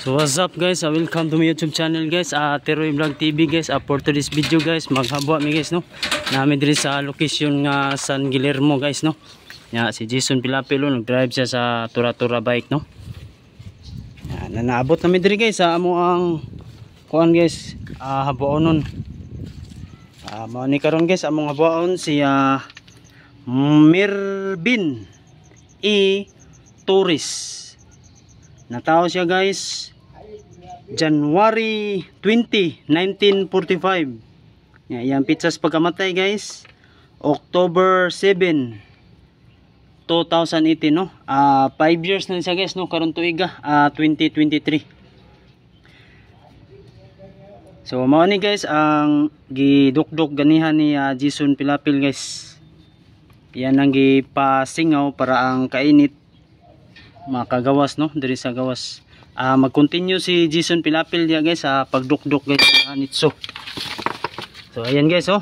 So what's up guys, welcome to my YouTube channel guys, Teroy Vlog TV guys. For today's video guys, maghabwa mi guys no. Nami diri sa location nga San Guillermo guys no. Ya si Jason Pilapilo nag-drive siya sa tura-tura bike no. Ya, naabot nami diri guys sa amo ang kuan guys, habuonon. Mao ni karon guys among habuon si Mervin E. Torres. Natao siya guys January 20, 1945. Yang pitsas pagkamatay guys October 7, 2018 no. 5 years na siya guys no karon tuiga 2023. So mao ni guys ang gidukdok ganihan ni Jason Pilapil guys. Yan ang gipasingaw para ang kainit makagawas no diri sa gawas. Mag-continue si Jason Pilapil dia guys sa pagdukdok guys sa nitso. So ayan guys oh.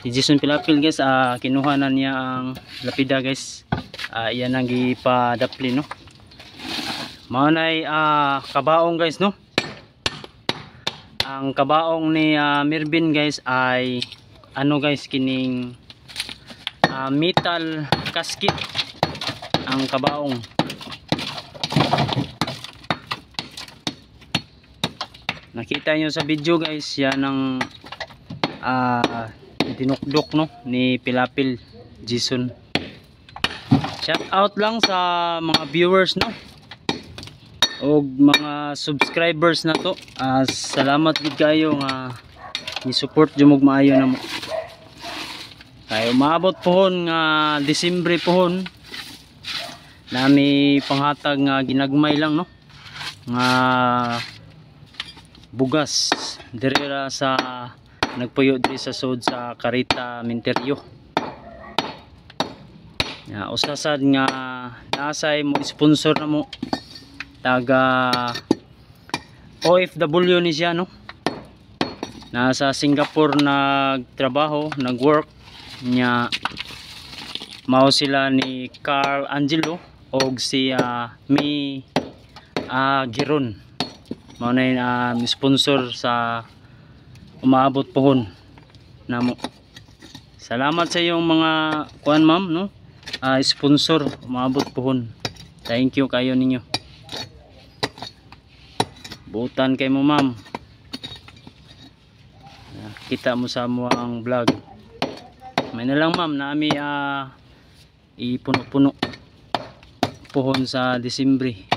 Si Jason Pilapil guys kinuha na niya ang lapida guys. Iyan ang gipadapli no. Mao nay kabaong guys no. Ang kabaong ni Mervin guys ay ano guys kining metal casket ang kabaong. Nakita nyo sa video guys, yan ang dinukdok no ni Pilapil Jason. Shout out lang sa mga viewers no o mga subscribers na to. Salamat gid kayo nga ni-support jud mo maayo na mo. Kayo maabot pohon nga Disyembre pohon nami panghatag nga ginagmay lang no nga bugas diri sa nagpuyo diri sa sud sa Carita Minteryo. Usasad nga nasay mo sponsor na mo taga OFW ni siya no. Nasa Singapore nagtrabaho, nagwork nya mao sila ni Carl Angelo og si Mi Giron. Mao na sponsor sa umaabot pohon namo. Salamat sa iyong mga kuan ma'am no. Sponsor umaabot pohon. Thank you kayo ninyo. Butan kay mo ma'am. Kita mo sa mo ang vlog. May na lang ma'am na ami ipuno-puno pohon sa Disyembre.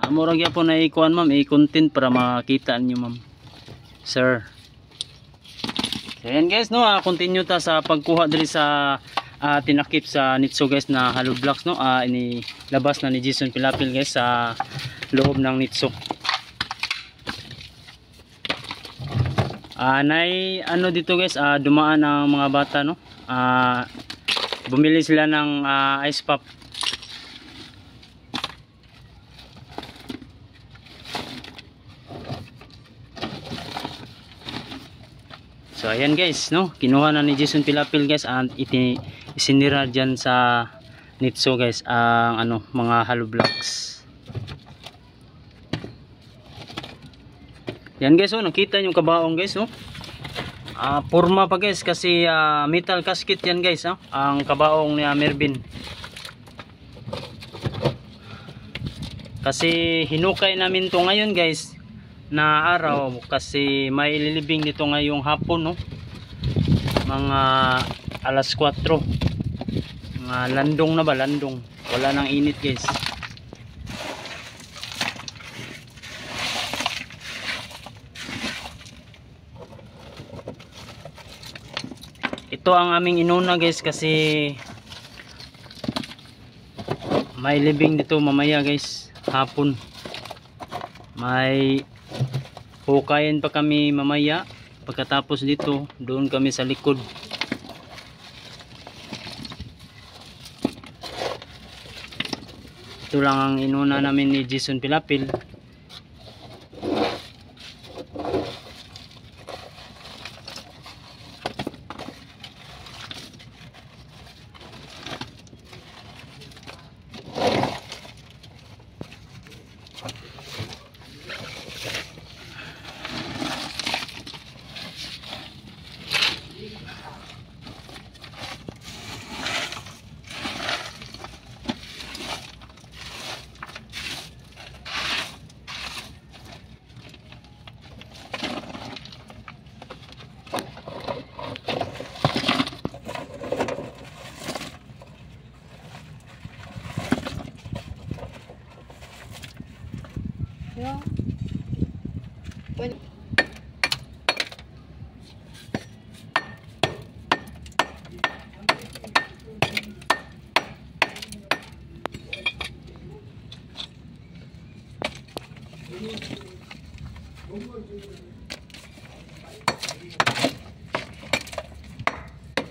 Mura gyapon na ikuan ma'am, i-content para makita niyo ma'am. Sir. So yan guys no, continue ta sa pagkuha diri sa tinakip sa nitso guys na hollow blocks no. Ini labas na ni Jason Pilapil guys sa loob ng nitso. Nay ano dito guys, dumaan ang mga bata no. Bumili sila ng ice pop. So ayan guys no, kinuha na ni Jason Pilapil guys and isinira dyan sa nitso guys ang mga hollow blocks. Yan guys oh, nakita nyo kabaong guys oh. Purma pa guys kasi metal casket yan guys oh, ang kabaong ni Mervin. Kasi hinukay namin to ngayon guys na araw kasi may ililibing dito ngayong hapon no. Mga alas 4. Mga landong na ba, landong. Wala nang init guys. Ito ang aming inuna guys kasi may libing dito mamaya guys hapon. May hukayin pa kami mamaya. Pagkatapos dito doon kami sa likod. Ito lang ang inuna namin ni Jason Pilapil.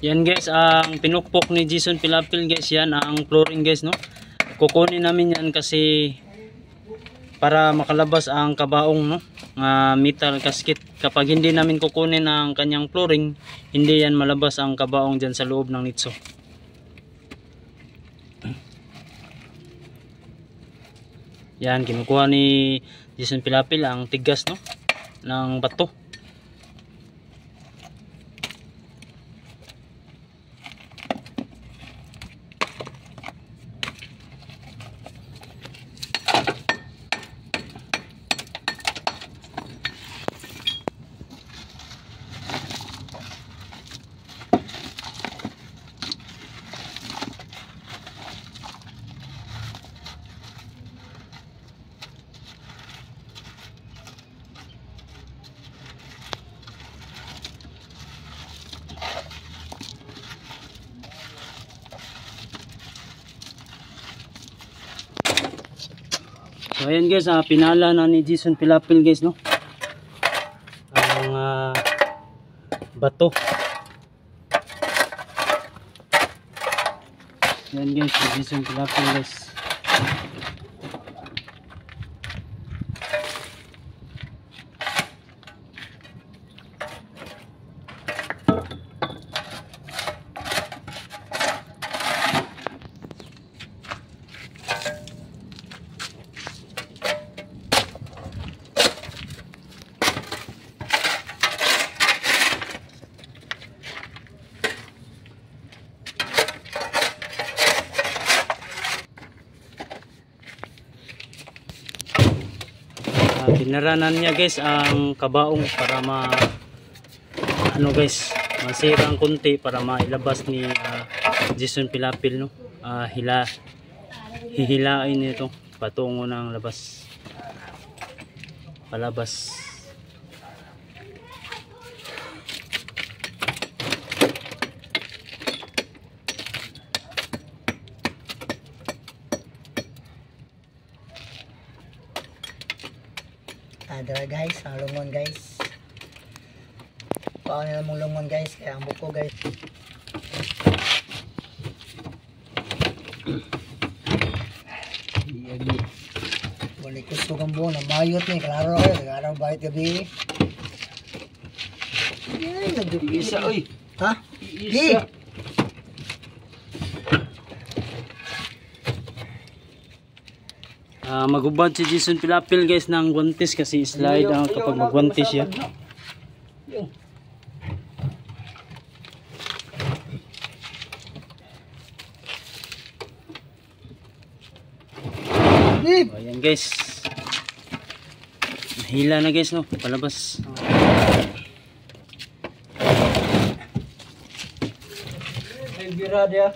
Yan guys, ang pinukpok ni Jason Pilapil guys, yan ang flooring guys, no. Kukunin namin yan kasi para makalabas ang kabaong, no, metal gasket. Kapag hindi namin kukunin ang kanyang flooring, hindi yan malabas ang kabaong dyan sa loob ng nitso. Yan, kinukuha ni Jason Pilapil ang tigas, no, ng bato. So ayan guys, pinala na ni Jason Pilapil guys, no, ang bato. Ayan guys, si Jason Pilapil guys. Pinaranan niya guys ang kabaong para masira ang kunti para mailabas ni Jason Pilapil, no. Hihilain nito patungo ng palabas. Dara guys, ang lungon guys. Paano nila mong lungon guys, kaya ang buko guys. Balik ko sugang buo na mayot ni, klaro kayo, nag-araw bahit gabi. Yan, Isa, oy. Ha? Isa. Magubad si Jason Pilapil guys ng guantes kasi slide kapag magguantes siya. Ayan guys, nahila na guys, no, palabas. Ay bira dia.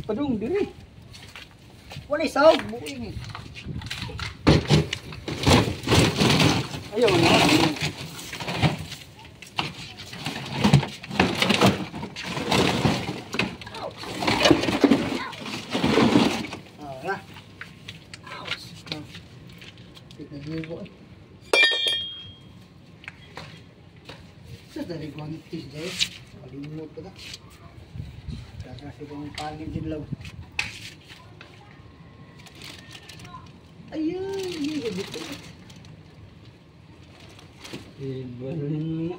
Padung diri. Wala isaw, buing. Ayaw na. Dari guantis guys, kalimut ko na. Kasi kung pangin din lang. Ayun, hindi ko dito. Ibalin mo.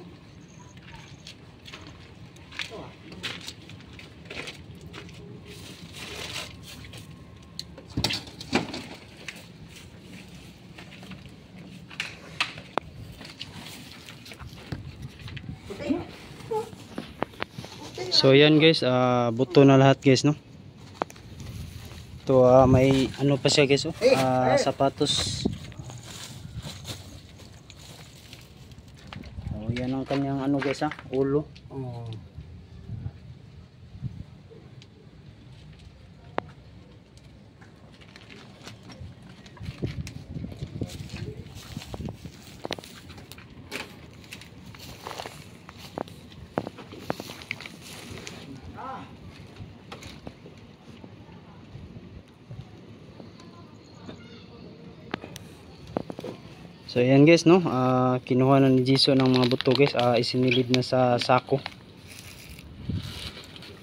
So yan guys, buto na lahat guys, no. Ito may ano pa siya guys, oh. Sapatos. yan ang kanyang ano guys ulo. Oh. So ayan guys no, kinuha na ni Jason ng mga buto guys, isinilid na sa sako.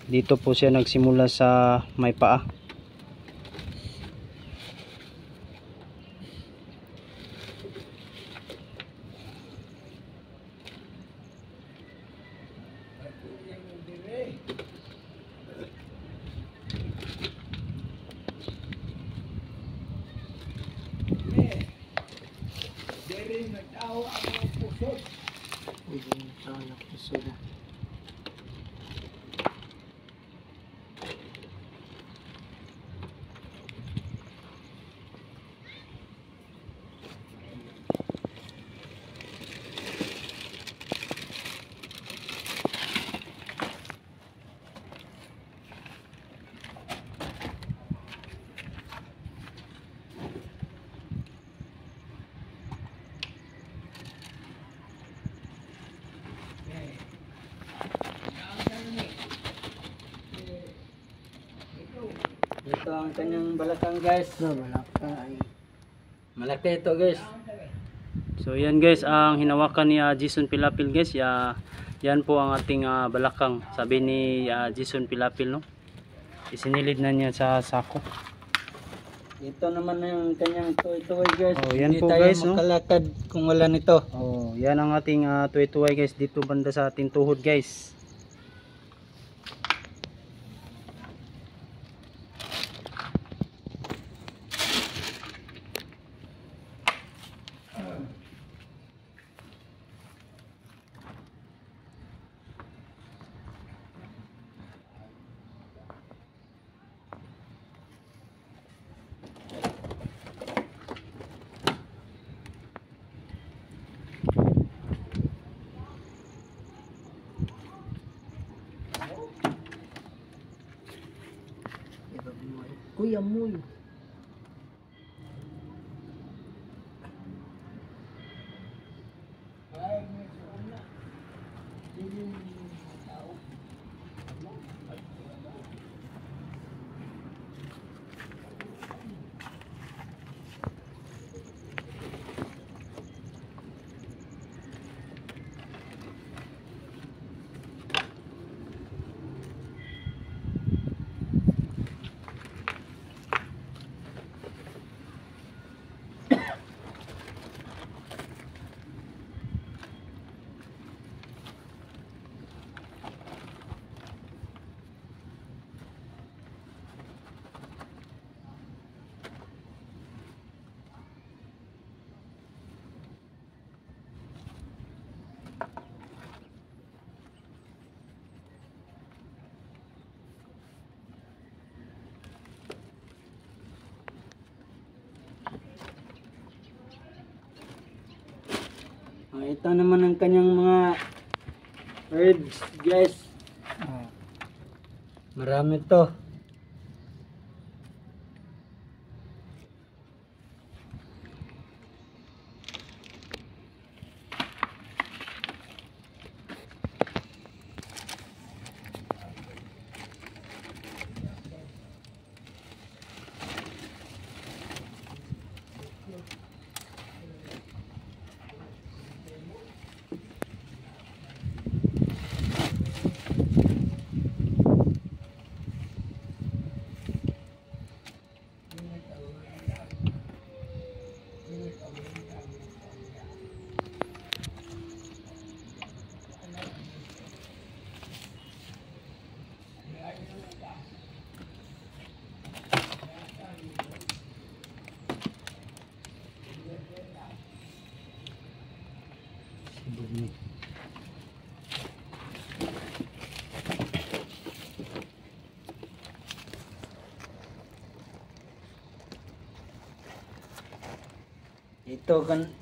Dito po siya nagsimula sa may paa. Ito ang kanyang balakang guys. Malaki ito guys. So yan guys ang hinawakan ni Jason Pilapil guys. Yan po ang ating balakang. Sabi ni Jason Pilapil no. Isinilid na niya sa sako. Ito naman na yung kanyang tuwi-tuwi guys. Oh, yan Hindi po tayo guys no. makalakad kung wala nito. Oh, yan ang ating tuwi-tuwi guys dito banda sa ating tuhod guys. Kuya Muy. Ito naman ang kanyang mga herbs guys. Marami to.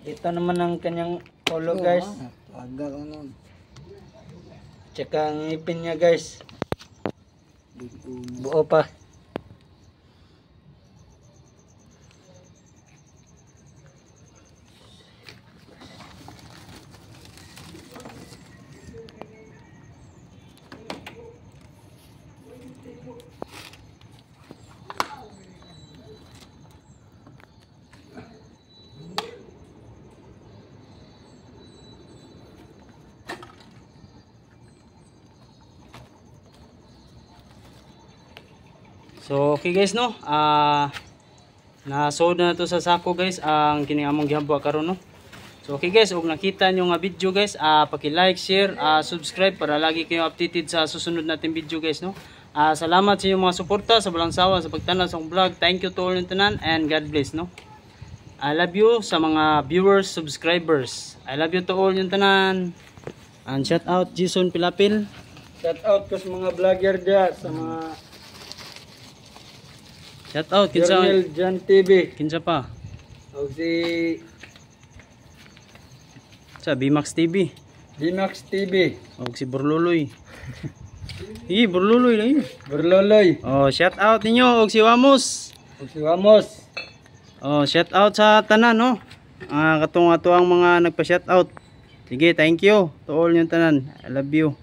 Ito naman ang kanyang ulo guys. Aga ka nun. Tsaka ang ngipin niya guys. Buo. Buo pa. So okay guys no, nasod na to sa sako guys ang kini among gihabwa karon no. So okay guys, ug nakita nyo nga video guys, paki-like, share, subscribe para lagi kayo updated sa susunod nating video guys no. Salamat sa inyong mga suporta sa walang sawa sa pagtanaw sa akong vlog. Thank you to all yung tanan and God bless no. I love you sa mga viewers, subscribers. I love you to all yung tanan. And shout out Jason Pilapil. Shout out ko sa mga vlogger dyan, sa mga Shout out kinsa Journal Jan TV. kinsa pa? O si Sa Bimax TV. Dinax TV. O si Burluloy. Burluloy lang yun. Berloloy. Oh, shout out ninyo og si Wamos. O si Wamos. Oh, shout out sa tanan no. Katong ato ang mga nagpa-shout out. Sige, thank you to all yung tanan. I love you.